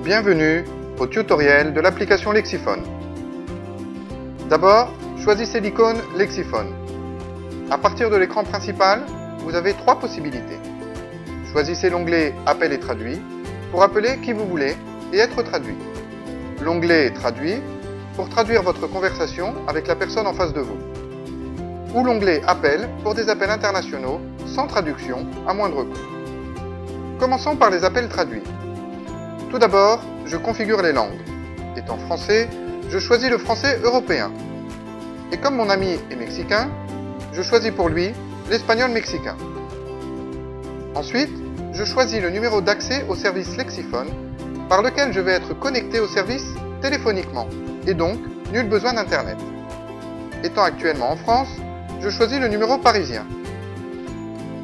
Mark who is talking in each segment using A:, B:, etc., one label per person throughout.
A: Bienvenue au tutoriel de l'application Lexiphone. D'abord, choisissez l'icône Lexiphone. À partir de l'écran principal, vous avez trois possibilités. Choisissez l'onglet « Appel et traduit » pour appeler qui vous voulez et être traduit. L'onglet « Traduit » pour traduire votre conversation avec la personne en face de vous. Ou l'onglet « Appel » pour des appels internationaux sans traduction à moindre coût. Commençons par les appels traduits. Tout d'abord, je configure les langues. Étant français, je choisis le français européen. Et comme mon ami est mexicain, je choisis pour lui l'espagnol mexicain. Ensuite, je choisis le numéro d'accès au service Lexiphone par lequel je vais être connecté au service téléphoniquement et donc nul besoin d'internet. Étant actuellement en France, je choisis le numéro parisien.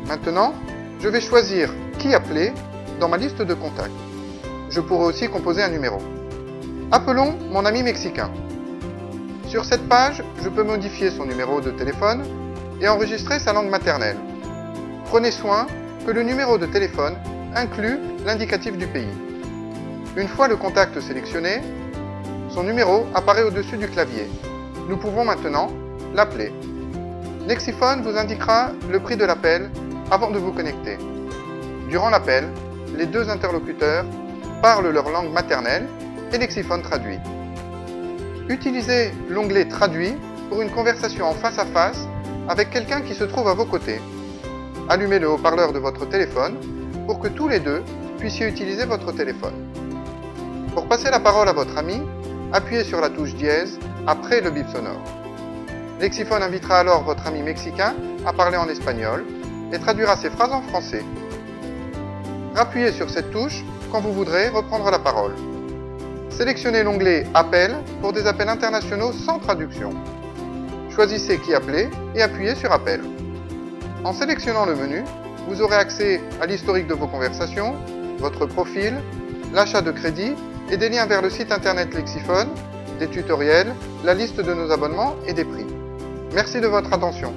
A: Maintenant, je vais choisir qui appeler dans ma liste de contacts. Je pourrais aussi composer un numéro. Appelons mon ami mexicain. Sur cette page, je peux modifier son numéro de téléphone et enregistrer sa langue maternelle. Prenez soin que le numéro de téléphone inclut l'indicatif du pays. Une fois le contact sélectionné, son numéro apparaît au-dessus du clavier. Nous pouvons maintenant l'appeler. Lexiphone vous indiquera le prix de l'appel avant de vous connecter. Durant l'appel, les deux interlocuteurs parlent leur langue maternelle et Lexiphone traduit. Utilisez l'onglet « Traduit » pour une conversation en face à face avec quelqu'un qui se trouve à vos côtés. Allumez le haut-parleur de votre téléphone pour que tous les deux puissiez utiliser votre téléphone. Pour passer la parole à votre ami, appuyez sur la touche dièse après le bip sonore. Lexiphone invitera alors votre ami mexicain à parler en espagnol et traduira ses phrases en français. Rappuyez sur cette touche quand vous voudrez reprendre la parole. Sélectionnez l'onglet « Appel » pour des appels internationaux sans traduction. Choisissez qui appeler et appuyez sur « Appel ». En sélectionnant le menu, vous aurez accès à l'historique de vos conversations, votre profil, l'achat de crédit et des liens vers le site internet Lexiphone, des tutoriels, la liste de nos abonnements et des prix. Merci de votre attention.